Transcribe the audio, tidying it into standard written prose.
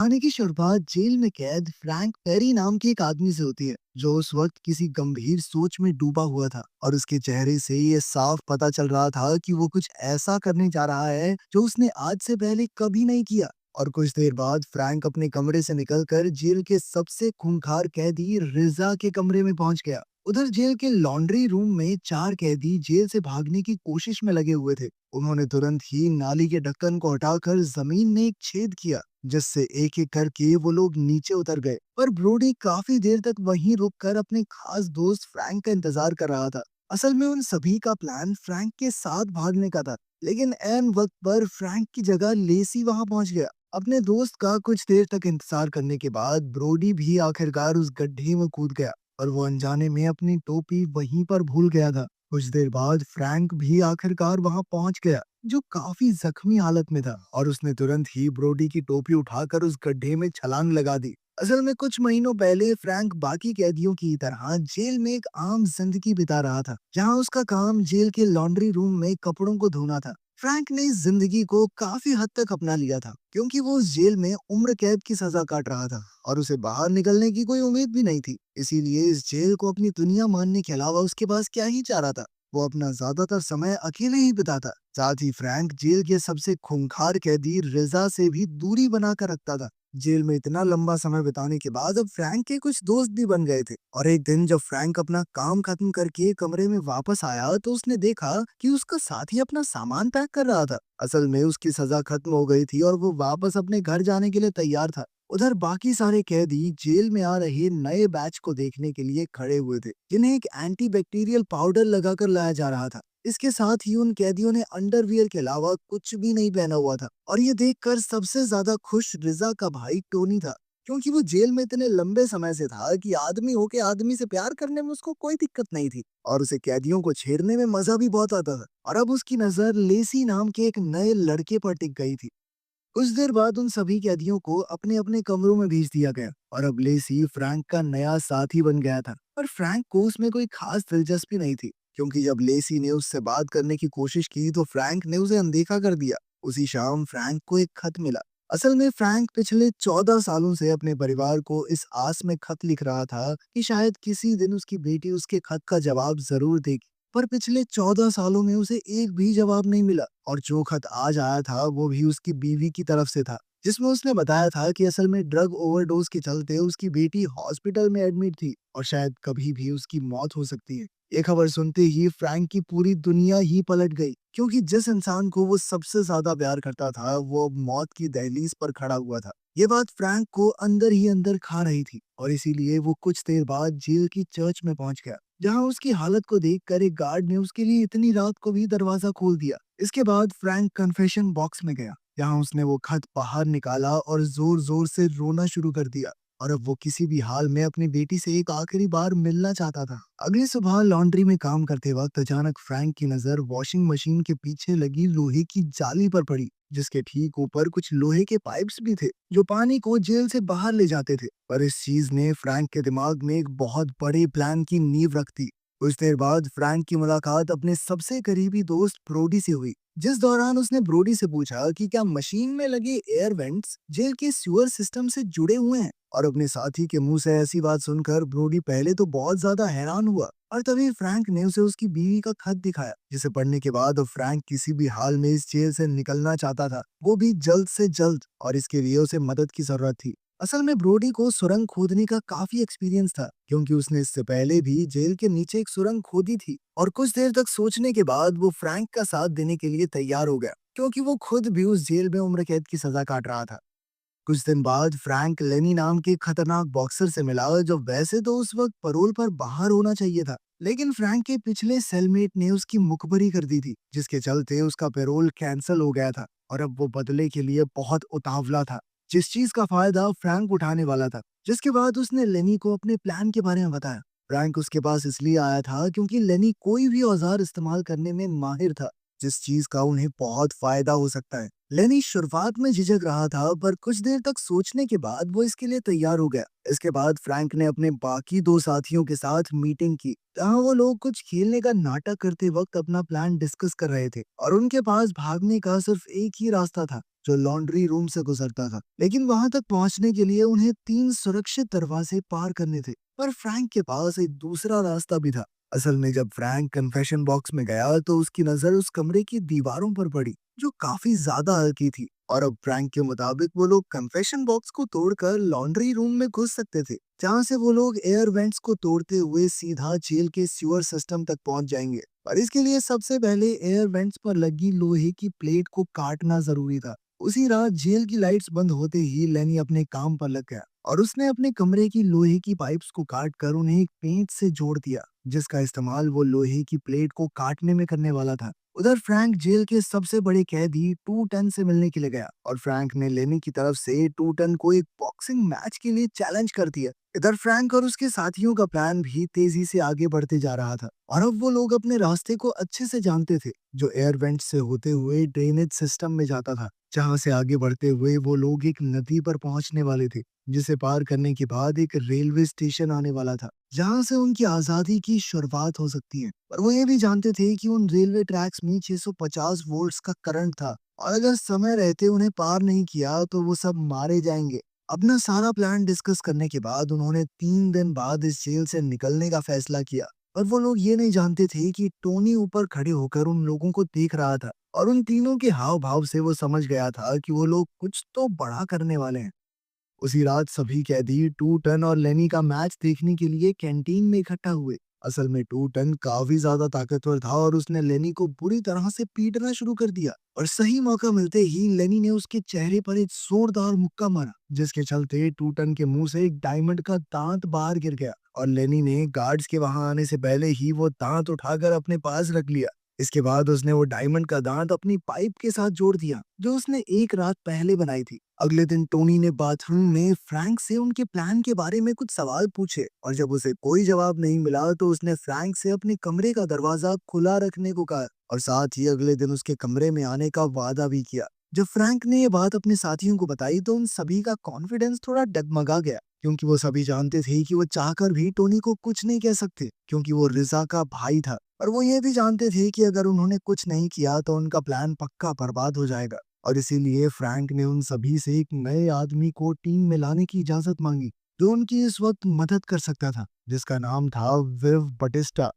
कहानी की शुरुआत जेल में कैद फ्रैंक पेरी नाम के एक आदमी से होती है जो उस वक्त किसी गंभीर सोच में डूबा हुआ था और उसके चेहरे से ये साफ पता चल रहा था कि वो कुछ ऐसा करने जा रहा है जो उसने आज से पहले कभी नहीं किया। और कुछ देर बाद फ्रैंक अपने कमरे से निकलकर जेल के सबसे खूंखार कैदी रिजा के कमरे में पहुंच गया। उधर जेल के लॉन्ड्री रूम में चार कैदी जेल से भागने की कोशिश में लगे हुए थे। उन्होंने तुरंत ही नाली के ढक्कन को हटाकर जमीन में एक छेद किया जिससे एक एक करके वो लोग नीचे उतर गए। पर ब्रोडी काफी देर तक वहीं रुककर अपने खास दोस्त फ्रैंक का इंतजार कर रहा था। असल में उन सभी का प्लान फ्रैंक के साथ भागने का था, लेकिन ऐन वक्त पर फ्रैंक की जगह लेसी वहां पहुंच गया। अपने दोस्त का कुछ देर तक इंतजार करने के बाद ब्रोडी भी आखिरकार उस गड्ढे में कूद गया और वो अनजाने में अपनी टोपी वहीं पर भूल गया था। कुछ देर बाद फ्रैंक भी आखिरकार वहां पहुंच गया, जो काफी जख्मी हालत में था, और उसने तुरंत ही ब्रोडी की टोपी उठाकर उस गड्ढे में छलांग लगा दी। असल में कुछ महीनों पहले फ्रैंक बाकी कैदियों की तरह जेल में एक आम जिंदगी बिता रहा था, जहां उसका काम जेल के लॉन्ड्री रूम में कपड़ों को धोना था। फ्रैंक ने इस जिंदगी को काफी हद तक अपना लिया था, क्योंकि वो उस जेल में उम्र कैद की सजा काट रहा था और उसे बाहर निकलने की कोई उम्मीद भी नहीं थी। इसीलिए इस जेल को अपनी दुनिया मानने के अलावा उसके पास क्या ही चाह रहा था। वो अपना ज्यादातर समय अकेले ही बिताता। साथ ही फ्रैंक जेल के सबसे खूंखार कैदी रिजा से भी दूरी बनाकर रखता था। जेल में इतना लंबा समय बिताने के बाद अब फ्रैंक के कुछ दोस्त भी बन गए थे, और एक दिन जब फ्रैंक अपना काम खत्म करके कमरे में वापस आया तो उसने देखा कि उसका साथी अपना सामान पैक कर रहा था। असल में उसकी सजा खत्म हो गई थी और वो वापस अपने घर जाने के लिए तैयार था। उधर बाकी सारे कैदी जेल में आ रहे नए बैच को देखने के लिए खड़े हुए थे, जिन्हें एक एंटी बैक्टीरियल पाउडर लगाकर लाया जा रहा था। इसके साथ ही उन कैदियों ने अंडरवियर के अलावा कुछ भी नहीं पहना हुआ था, और ये देखकर सबसे ज्यादा खुश रिजा का भाई टोनी था, क्योंकि वो जेल में इतने लंबे समय से था कि आदमी होके आदमी से प्यार करने में उसको कोई दिक्कत नहीं थी, और उसे कैदियों को छेड़ने में मजा भी बहुत आता था। और अब उसकी नजर लेसी नाम के एक नए लड़के पर टिक गई थी। कुछ देर बाद उन सभी कैदियों को अपने अपने कमरों में भेज दिया गया, और अब लेसी फ्रैंक का नया साथी बन गया था। पर फ्रैंक को उसमें कोई खास दिलचस्पी नहीं थी, क्योंकि जब लेसी ने उससे बात करने की कोशिश की तो फ्रैंक ने उसे अनदेखा कर दिया। उसी शाम फ्रैंक को एक खत मिला। असल में फ्रैंक पिछले 14 सालों से अपने परिवार को इस आस में खत लिख रहा था कि शायद किसी दिन उसकी बेटी उसके खत का जवाब जरूर देगी। पर पिछले 14 सालों में उसे एक भी जवाब नहीं मिला, और जो खत आज आया था वो भी उसकी बीवी की तरफ से था, जिसमें उसने बताया था कि असल में ड्रग ओवरडोज के चलते उसकी बेटी हॉस्पिटल में एडमिट थी और शायद कभी भी उसकी मौत हो सकती है। ये खबर सुनते ही फ्रैंक की पूरी दुनिया ही पलट गई, क्योंकि जिस इंसान को वो सबसे ज्यादा प्यार करता था वो अब मौत की दहलीज पर खड़ा हुआ था। ये बात फ्रैंक को अंदर ही अंदर खा रही थी, और इसीलिए वो कुछ देर बाद जेल की चर्च में पहुंच गया, जहां उसकी हालत को देखकर एक गार्ड ने उसके लिए इतनी रात को भी दरवाजा खोल दिया। इसके बाद फ्रैंक कन्फेशन बॉक्स में गया, जहां उसने वो खत बाहर निकाला और जोर जोर से रोना शुरू कर दिया। और अब वो किसी भी हाल में अपनी बेटी से एक आखिरी बार मिलना चाहता था। अगली सुबह लॉन्ड्री में काम करते वक्त अचानक फ्रैंक की नजर वॉशिंग मशीन के पीछे लगी लोहे की जाली पर पड़ी, जिसके ठीक ऊपर कुछ लोहे के पाइप्स भी थे जो पानी को जेल से बाहर ले जाते थे। पर इस चीज ने फ्रैंक के दिमाग में एक बहुत बड़े प्लान की नींव रख दी। कुछ देर बाद फ्रैंक की मुलाकात अपने सबसे करीबी दोस्त ब्रोडी से हुई, जिस दौरान उसने ब्रोडी से पूछा कि क्या मशीन में लगे एयर वेंट्स जेल के सीवर सिस्टम से जुड़े हुए हैं। और अपने साथी के मुंह से ऐसी बात सुनकर ब्रोडी पहले तो बहुत ज्यादा हैरान हुआ, और तभी फ्रैंक ने उसे उसकी बीवी का खत दिखाया, जिसे पढ़ने के बाद अब फ्रैंक किसी भी हाल में इस जेल से निकलना चाहता था, वो भी जल्द से जल्द, और इसके लिए उसे मदद की जरूरत थी। असल में ब्रोडी को सुरंग खोदने का काफी एक्सपीरियंस था, क्योंकि उसने इससे पहले भी जेल के नीचे एक सुरंग खोदी थी। और कुछ देर तक सोचने के बाद वो फ्रैंक का साथ देने के लिए तैयार हो गया, क्योंकि वो खुद भी उस जेल में उम्र कैद की सजा काट रहा था। कुछ दिन बाद फ्रैंक लेनी नाम के खतरनाक बॉक्सर से मिला, जो वैसे तो उस वक्त परोल पर बाहर होना चाहिए था, लेकिन फ्रैंक के पिछले सेलमेट ने उसकी मुखबरी कर दी थी, जिसके चलते उसका पेरोल कैंसिल हो गया था। और अब वो बदले के लिए बहुत उतावला था, जिस चीज का फायदा फ्रैंक उठाने वाला था। जिसके बाद उसने लेनी को अपने प्लान के बारे में बताया। फ्रैंक उसके पास इसलिए आया था क्योंकि लेनी कोई भी औजार इस्तेमाल करने में माहिर था, जिस चीज का उन्हें बहुत फायदा हो सकता है। लेनी शुरुआत में झिझक रहा था, पर कुछ देर तक सोचने के बाद वो इसके लिए तैयार हो गया। इसके बाद फ्रैंक ने अपने बाकी दो साथियों के साथ मीटिंग की, जहां वो लोग कुछ खेलने का नाटक करते वक्त अपना प्लान डिस्कस कर रहे थे, और उनके पास भागने का सिर्फ एक ही रास्ता था, जो लॉन्ड्री रूम से गुजरता था। लेकिन वहां तक पहुंचने के लिए उन्हें 3 सुरक्षित दरवाजे पार करने थे। पर फ्रैंक के पास एक दूसरा रास्ता भी था। असल में जब फ्रैंक कन्फेशन बॉक्स में गया तो उसकी नजर उस कमरे की दीवारों पर पड़ी, जो काफी ज्यादा हल्की थी। और अब फ्रैंक के मुताबिक वो लोग कन्फेशन बॉक्स को तोड़कर लॉन्ड्री रूम में घुस सकते थे, जहां से वो लोग एयर वेंट्स को तोड़ते हुए सीधा जेल के सीवर सिस्टम तक पहुंच जाएंगे। पर इसके लिए सबसे पहले एयर वेंट्स पर लगी लोहे की प्लेट को काटना जरूरी था। उसी रात जेल की लाइट्स बंद होते ही लेनी अपने काम पर लग गया और उसने अपने कमरे की लोहे की पाइप्स को काट कर उन्हें एक पेंच से जोड़ दिया, जिसका इस्तेमाल वो लोहे की प्लेट को काटने में करने वाला था। उधर फ्रैंक जेल के सबसे बड़े कैदी टू टन से मिलने के लिए गया और फ्रैंक ने लेनी की तरफ से टू टन को एक बॉक्सिंग मैच के लिए चैलेंज कर दिया। इधर फ्रैंक और उसके साथियों का प्लान भी तेजी से आगे बढ़ते जा रहा था और अब वो लोग अपने रास्ते को अच्छे से जानते थे, जो एयर वेंट से होते हुए ड्रेनेज सिस्टम में जाता था, जहां से आगे बढ़ते हुए वो लोग एक नदी पर पहुंचने वाले थे, जिसे पार करने के बाद एक रेलवे स्टेशन आने वाला था, जहां से उनकी आजादी की शुरुआत हो सकती है। पर वो ये भी जानते थे कि उन रेलवे ट्रैक्स में 650 वोल्ट्स का करंट था और अगर समय रहते उन्हें पार नहीं किया तो वो सब मारे जाएंगे। अपना सारा प्लान डिस्कस करने के बाद उन्होंने 3 दिन बाद इस जेल से निकलने का फैसला किया। पर वो लोग ये नहीं जानते थे कि टोनी ऊपर खड़े होकर उन लोगों को देख रहा था और उन तीनों के हाव भाव से वो समझ गया था कि वो लोग कुछ तो बड़ा करने वाले हैं। उसी रात सभी कैदी टू टन और लेनी का मैच देखने के लिए कैंटीन में इकट्ठा हुए। असल में टू टन काफी ज्यादा ताकतवर था और उसने लेनी को बुरी तरह से पीटना शुरू कर दिया और सही मौका मिलते ही लेनी ने उसके चेहरे पर एक जोरदार मुक्का मारा, जिसके चलते टू टन के मुंह से एक डायमंड का दांत बाहर गिर गया और लेनी ने गार्ड्स के वहां आने से पहले ही वो दांत उठाकर अपने पास रख लिया। इसके बाद उसने वो डायमंड का दांत अपनी पाइप के साथ जोड़ दिया, जो उसने एक रात पहले बनाई थी। अगले दिन टोनी ने बाथरूम में फ्रैंक से उनके प्लान के बारे में कुछ सवाल पूछे और जब उसे कोई जवाब नहीं मिला तो उसने फ्रैंक से अपने कमरे का दरवाजा खुला रखने को कहा और साथ ही अगले दिन उसके कमरे में आने का वादा भी किया। जब फ्रैंक ने ये बात अपने साथियों को बताई तो उन सभी का कॉन्फिडेंस थोड़ा डगमगा गया, क्योंकि वो सभी जानते थे कि वो चाहकर भी टोनी को कुछ नहीं कह सकते, क्योंकि वो रिजा का भाई था। और वो ये भी जानते थे कि अगर उन्होंने कुछ नहीं किया तो उनका प्लान पक्का बर्बाद हो जाएगा। और इसीलिए फ्रैंक ने उन सभी से एक नए आदमी को टीम में लाने की इजाजत मांगी, जो उनकी इस वक्त मदद कर सकता था, जिसका नाम था विव बटिस्टा।